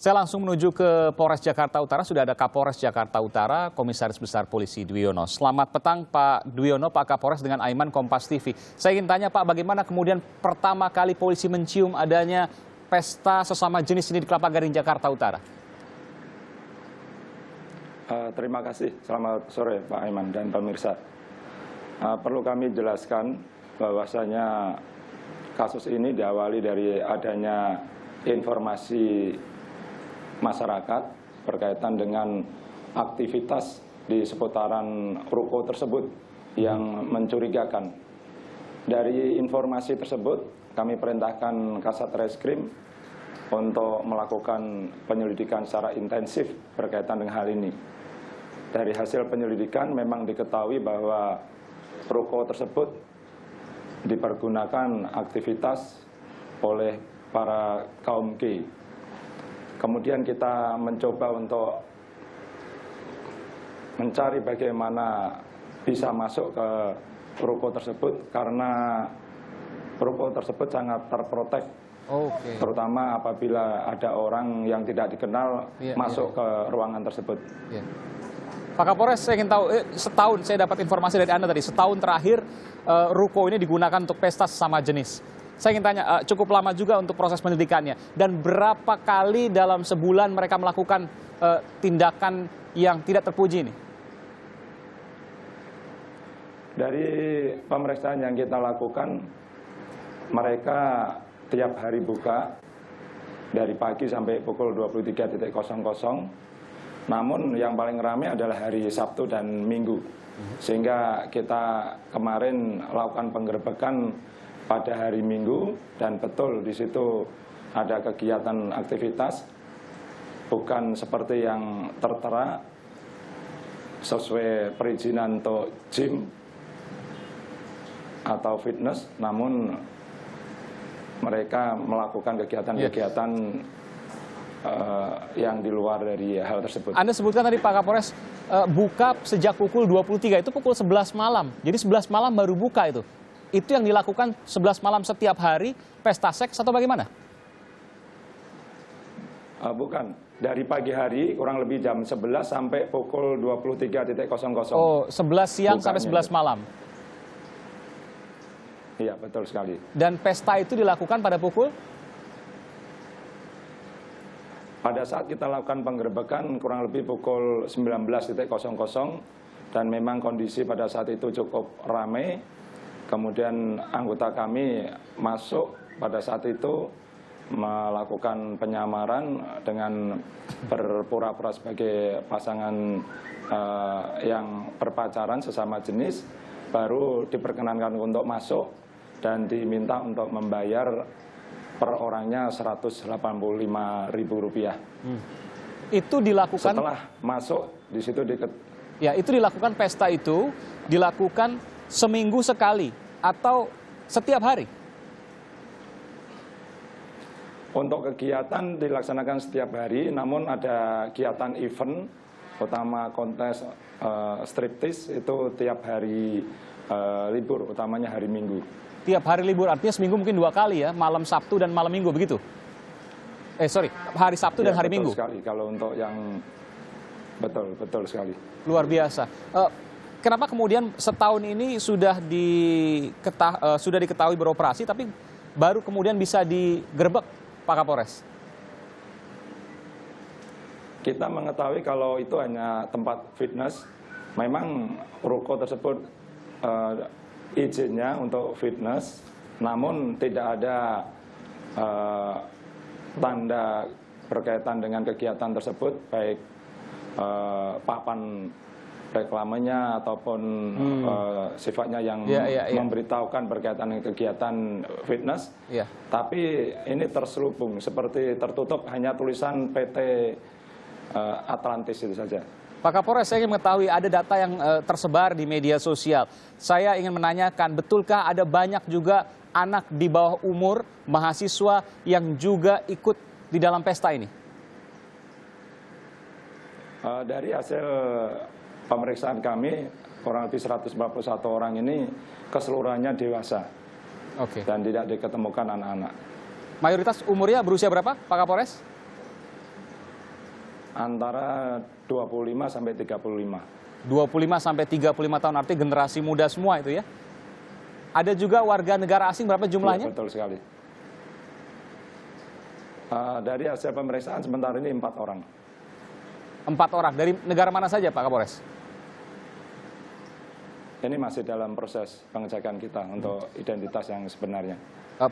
Saya langsung menuju ke Polres Jakarta Utara. Sudah ada Kapolres Jakarta Utara, Komisaris Besar Polisi Dwiono. Selamat petang Pak Dwiono, Pak Kapolres dengan Aiman Kompas TV. Saya ingin tanya Pak, bagaimana kemudian pertama kali polisi mencium adanya pesta sesama jenis ini di Kelapa Gading, Jakarta Utara? Terima kasih. Selamat sore Pak Aiman dan pemirsa. Perlu kami jelaskan bahwasanya kasus ini diawali dari adanya informasi masyarakat berkaitan dengan aktivitas di seputaran ruko tersebut yang mencurigakan. Dari informasi tersebut, kami perintahkan Kasat Reskrim untuk melakukan penyelidikan secara intensif berkaitan dengan hal ini. Dari hasil penyelidikan memang diketahui bahwa ruko tersebut dipergunakan aktivitas oleh para kaum G. Kemudian kita mencoba untuk mencari bagaimana bisa masuk ke ruko tersebut karena ruko tersebut sangat terprotek. Terutama apabila ada orang yang tidak dikenal masuk ke ruangan tersebut. Pak Kapolres, saya ingin tahu, setahun saya dapat informasi dari Anda tadi, setahun terakhir ruko ini digunakan untuk pesta sesama jenis. Saya ingin tanya, cukup lama juga untuk proses penyelidikannya. Dan berapa kali dalam sebulan mereka melakukan tindakan yang tidak terpuji ini? Dari pemeriksaan yang kita lakukan, mereka tiap hari buka dari pagi sampai pukul 23.00. Namun yang paling ramai adalah hari Sabtu dan Minggu. Sehingga kita kemarin lakukan penggerebekan pada hari Minggu dan betul di situ ada kegiatan aktivitas bukan seperti yang tertera sesuai perizinan untuk gym atau fitness, namun mereka melakukan kegiatan-kegiatan yang di luar dari hal tersebut. Anda sebutkan tadi Pak Kapolres buka sejak pukul 23, itu pukul 11 malam. Jadi 11 malam baru buka itu. Itu yang dilakukan 11 malam setiap hari, pesta seks atau bagaimana? Bukan, dari pagi hari kurang lebih jam 11 sampai pukul 23.00. Oh, 11 siang sampai 11 malam. Iya, betul sekali. Dan pesta itu dilakukan pada pukul? Pada saat kita lakukan penggerebekan kurang lebih pukul 19.00 dan memang kondisi pada saat itu cukup ramai. Kemudian anggota kami masuk pada saat itu melakukan penyamaran dengan berpura-pura sebagai pasangan yang berpacaran sesama jenis, baru diperkenankan untuk masuk dan diminta untuk membayar per orangnya Rp185.000. Itu dilakukan setelah masuk di situ ya, itu dilakukan, pesta itu dilakukan seminggu sekali atau setiap hari? Untuk kegiatan dilaksanakan setiap hari, namun ada kegiatan event, utama kontes striptease itu tiap hari libur, utamanya hari Minggu. Tiap hari libur, artinya seminggu mungkin 2 kali ya, malam Sabtu dan malam Minggu, begitu? Hari Sabtu dan hari Minggu? Betul sekali, kalau untuk yang betul sekali. Luar biasa. Kenapa kemudian setahun ini sudah diketahui beroperasi, tapi baru kemudian bisa digerebek, Pak Kapolres? Kita mengetahui kalau itu hanya tempat fitness. Memang ruko tersebut izinnya untuk fitness, namun tidak ada tanda berkaitan dengan kegiatan tersebut, baik papan reklamenya ataupun sifatnya yang memberitahukan berkaitan dengan kegiatan fitness. Tapi ini terselubung, seperti tertutup, hanya tulisan PT Atlantis itu saja. Pak Kapolres, saya ingin mengetahui, ada data yang tersebar di media sosial. Saya ingin menanyakan, betulkah ada banyak juga anak di bawah umur, mahasiswa yang juga ikut di dalam pesta ini? Dari hasil pemeriksaan kami, kurang lebih 141 orang ini keseluruhannya dewasa. Dan tidak diketemukan anak-anak. Mayoritas umurnya berusia berapa, Pak Kapolres? Antara 25 sampai 35. 25 sampai 35 tahun, artinya generasi muda semua itu ya. Ada juga warga negara asing, berapa jumlahnya? Ya, betul sekali. Dari hasil pemeriksaan sementara ini 4 orang. 4 orang, dari negara mana saja Pak Kapolres? Ini masih dalam proses pengecekan kita untuk identitas yang sebenarnya.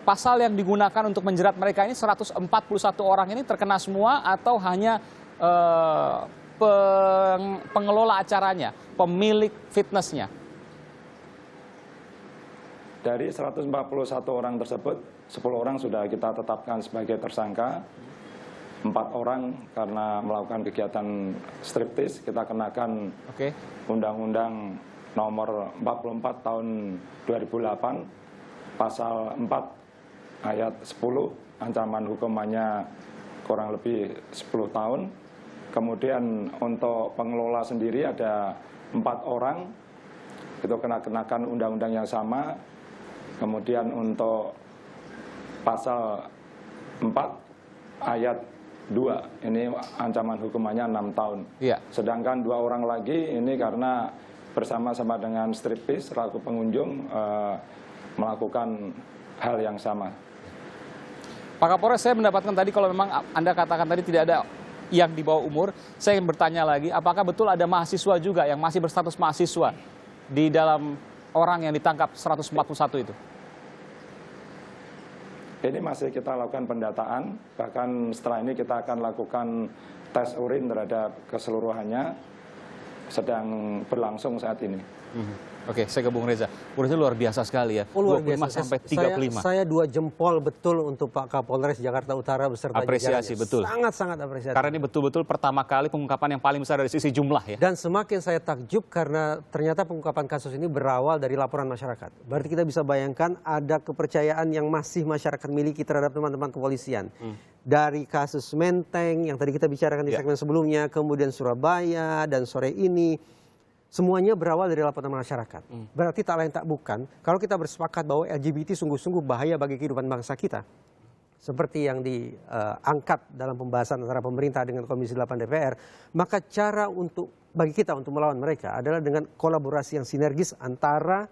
Pasal yang digunakan untuk menjerat mereka ini 141 orang ini terkena semua atau hanya pengelola acaranya, pemilik fitnessnya? Dari 141 orang tersebut, 10 orang sudah kita tetapkan sebagai tersangka. 4 orang karena melakukan kegiatan striptease, kita kenakan Undang-Undang Nomor 44 Tahun 2008, Pasal 4 Ayat 10, ancaman hukumannya kurang lebih 10 tahun. Kemudian untuk pengelola sendiri ada 4 orang, itu kenakan undang-undang yang sama. Kemudian untuk pasal 4 ayat 2, ini ancaman hukumannya 6 tahun. Iya. Sedangkan 2 orang lagi ini karena bersama-sama dengan striptease selaku pengunjung melakukan hal yang sama. Pak Kapolres, saya mendapatkan tadi kalau memang Anda katakan tadi tidak ada yang di bawah umur, saya ingin bertanya lagi, apakah betul ada mahasiswa juga yang masih berstatus mahasiswa di dalam orang yang ditangkap 141 itu? Ini masih kita lakukan pendataan, bahkan setelah ini kita akan lakukan tes urin terhadap keseluruhannya, sedang berlangsung saat ini. Oke, saya ke Bung Reza. Bung Reza luar biasa sekali ya, Oh, luar 25 biasa. sampai 35. Saya 2 jempol betul untuk Pak Kapolres Jakarta Utara beserta Apresiasi, jajarannya. betul. Sangat-sangat apresiasi. Karena ini betul-betul pertama kali pengungkapan yang paling besar dari sisi jumlah ya. Dan semakin saya takjub karena ternyata pengungkapan kasus ini berawal dari laporan masyarakat. Berarti kita bisa bayangkan ada kepercayaan yang masih masyarakat miliki terhadap teman-teman kepolisian. Dari kasus Menteng yang tadi kita bicarakan di segmen sebelumnya, kemudian Surabaya dan sore ini, semuanya berawal dari laporan masyarakat. Berarti tak lain tak bukan, kalau kita bersepakat bahwa LGBT sungguh-sungguh bahaya bagi kehidupan bangsa kita, seperti yang diangkat dalam pembahasan antara pemerintah dengan Komisi 8 DPR, maka cara bagi kita untuk melawan mereka adalah dengan kolaborasi yang sinergis antara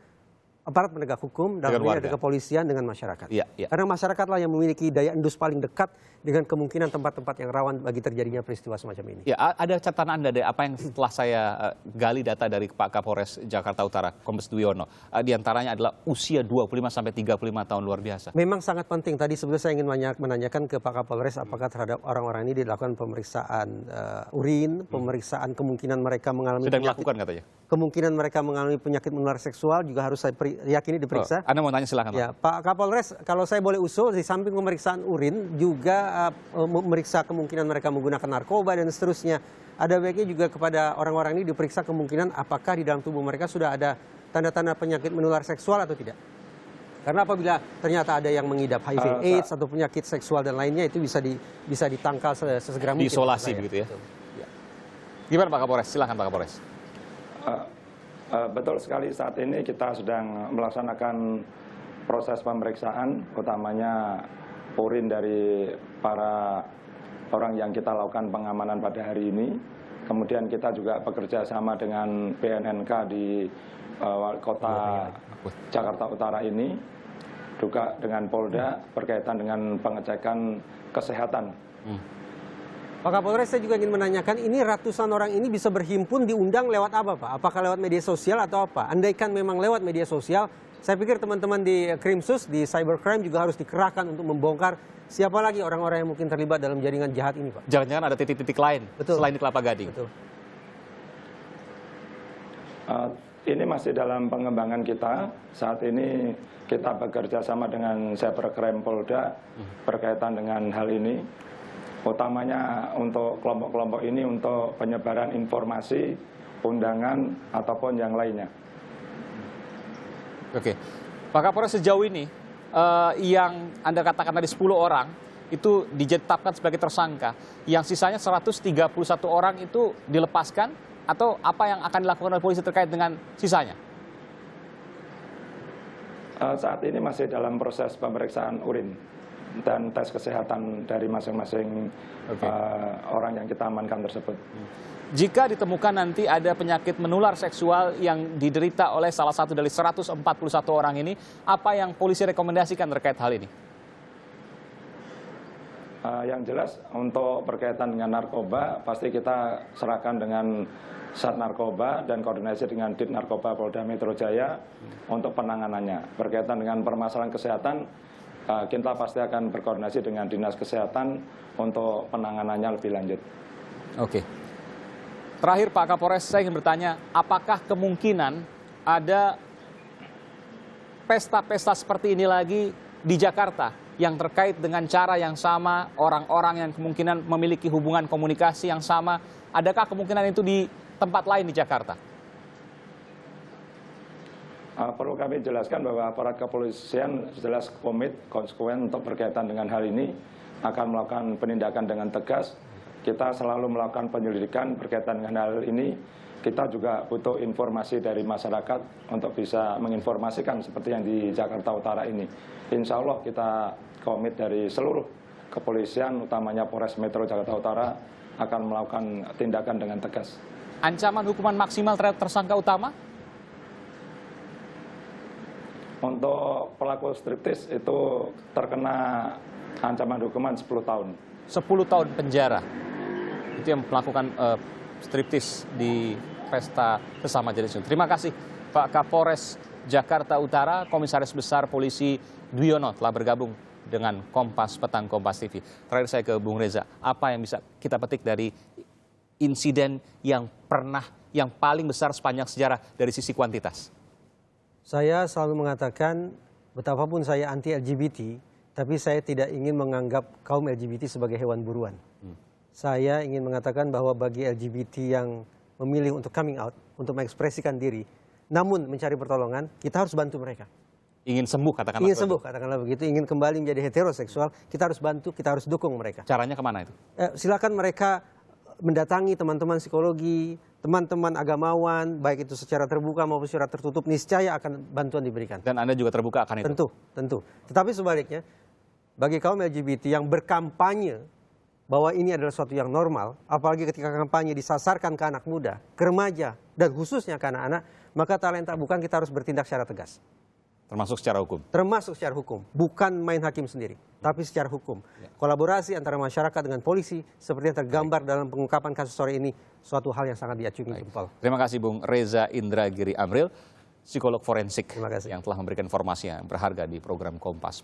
aparat penegak hukum, dalam hal ini kepolisian dengan masyarakat. Karena masyarakatlah yang memiliki daya endus paling dekat dengan kemungkinan tempat-tempat yang rawan bagi terjadinya peristiwa semacam ini. Ya, ada catatan Anda dari apa yang setelah saya gali data dari Pak Kapolres Jakarta Utara, Kombes Duwiono. Di antaranya adalah usia 25 sampai 35 tahun, luar biasa. Memang sangat penting. Tadi sebetulnya saya ingin menanyakan ke Pak Kapolres apakah terhadap orang-orang ini dilakukan pemeriksaan urin, pemeriksaan kemungkinan mereka mengalami Sedang dilakukan katanya. Kemungkinan mereka mengalami penyakit menular seksual juga harus saya yakini diperiksa. Anda mau tanya silakan. Ya, Pak Kapolres, kalau saya boleh usul, di samping pemeriksaan urin juga memeriksa kemungkinan mereka menggunakan narkoba dan seterusnya. Ada baiknya juga kepada orang-orang ini diperiksa kemungkinan apakah di dalam tubuh mereka sudah ada tanda-tanda penyakit menular seksual atau tidak. Karena apabila ternyata ada yang mengidap HIV/AIDS atau penyakit seksual dan lainnya, itu bisa ditangkal sesegera mungkin. Diisolasi begitu ya. Gimana Pak Kapolres? Silakan Pak Kapolres. Betul sekali, saat ini kita sedang melaksanakan proses pemeriksaan, utamanya urin dari para orang yang kita lakukan pengamanan pada hari ini. Kemudian kita juga bekerja sama dengan BNNK di kota Jakarta Utara ini, juga dengan Polda berkaitan dengan pengecekan kesehatan. Pak Kapolres, saya juga ingin menanyakan, ini ratusan orang ini bisa berhimpun diundang lewat apa Pak? Apakah lewat media sosial atau apa? Andaikan memang lewat media sosial, saya pikir teman-teman di Krimsus, di Cybercrime juga harus dikerahkan untuk membongkar siapa lagi orang-orang yang mungkin terlibat dalam jaringan jahat ini Pak. Jangan-jangan ada titik-titik lain selain di Kelapa Gading. Betul. Ini masih dalam pengembangan kita. Saat ini kita bekerja sama dengan Cybercrime Polda berkaitan dengan hal ini. Utamanya untuk kelompok-kelompok ini untuk penyebaran informasi, undangan, ataupun yang lainnya. Oke, Pak Kapolres, sejauh ini yang Anda katakan tadi 10 orang itu ditetapkan sebagai tersangka. Yang sisanya 131 orang itu dilepaskan atau apa yang akan dilakukan oleh polisi terkait dengan sisanya? Saat ini masih dalam proses pemeriksaan urin. dan tes kesehatan dari masing-masing orang yang kita amankan tersebut. Jika ditemukan nanti ada penyakit menular seksual yang diderita oleh salah satu dari 141 orang ini, apa yang polisi rekomendasikan terkait hal ini? Yang jelas untuk berkaitan dengan narkoba, pasti kita serahkan dengan Sat Narkoba dan koordinasi dengan Dit Narkoba Polda Metro Jaya untuk penanganannya. Berkaitan dengan permasalahan kesehatan, kita pasti akan berkoordinasi dengan Dinas Kesehatan untuk penanganannya lebih lanjut. Oke. Terakhir Pak Kapolres, saya ingin bertanya, apakah kemungkinan ada pesta-pesta seperti ini lagi di Jakarta yang terkait dengan cara yang sama, orang-orang yang kemungkinan memiliki hubungan komunikasi yang sama, adakah kemungkinan itu di tempat lain di Jakarta? Perlu kami jelaskan bahwa aparat kepolisian jelas komit, konsekuen untuk berkaitan dengan hal ini, akan melakukan penindakan dengan tegas. Kita selalu melakukan penyelidikan berkaitan dengan hal ini. Kita juga butuh informasi dari masyarakat untuk bisa menginformasikan seperti yang di Jakarta Utara ini. Insya Allah kita komit dari seluruh kepolisian, utamanya Polres Metro Jakarta Utara, akan melakukan tindakan dengan tegas. Ancaman hukuman maksimal terhadap tersangka utama? Untuk pelaku striptis itu terkena ancaman hukuman 10 tahun. 10 tahun penjara. Itu yang melakukan striptis di pesta sesama jenis. Terima kasih Pak Kapolres Jakarta Utara, Komisaris Besar Polisi Dwiono telah bergabung dengan Kompas Petang Kompas TV. Terakhir saya ke Bung Reza, apa yang bisa kita petik dari insiden yang paling besar sepanjang sejarah dari sisi kuantitas? Saya selalu mengatakan betapapun saya anti LGBT, tapi saya tidak ingin menganggap kaum LGBT sebagai hewan buruan. Saya ingin mengatakan bahwa bagi LGBT yang memilih untuk coming out, untuk mengekspresikan diri, namun mencari pertolongan, kita harus bantu mereka. Ingin sembuh katakanlah. Ingin sembuh katakanlah begitu, ingin kembali menjadi heteroseksual, kita harus bantu, kita harus dukung mereka. Caranya kemana itu? Silakan mereka mendatangi teman-teman psikologi, teman-teman agamawan, baik itu secara terbuka maupun secara tertutup, niscaya akan bantuan diberikan. Dan Anda juga terbuka akan itu? Tentu. Tetapi sebaliknya, bagi kaum LGBT yang berkampanye bahwa ini adalah suatu yang normal, apalagi ketika kampanye disasarkan ke anak muda, ke remaja, dan khususnya ke anak-anak, maka talenta bukan kita harus bertindak secara tegas. Termasuk secara hukum? Termasuk secara hukum, bukan main hakim sendiri, tapi secara hukum. Kolaborasi antara masyarakat dengan polisi, seperti yang tergambar dalam pengungkapan kasus sore ini, suatu hal yang sangat diacungi jempol. Terima kasih Bung Reza Indragiri Amril, psikolog forensik yang telah memberikan informasi yang berharga di program Kompas.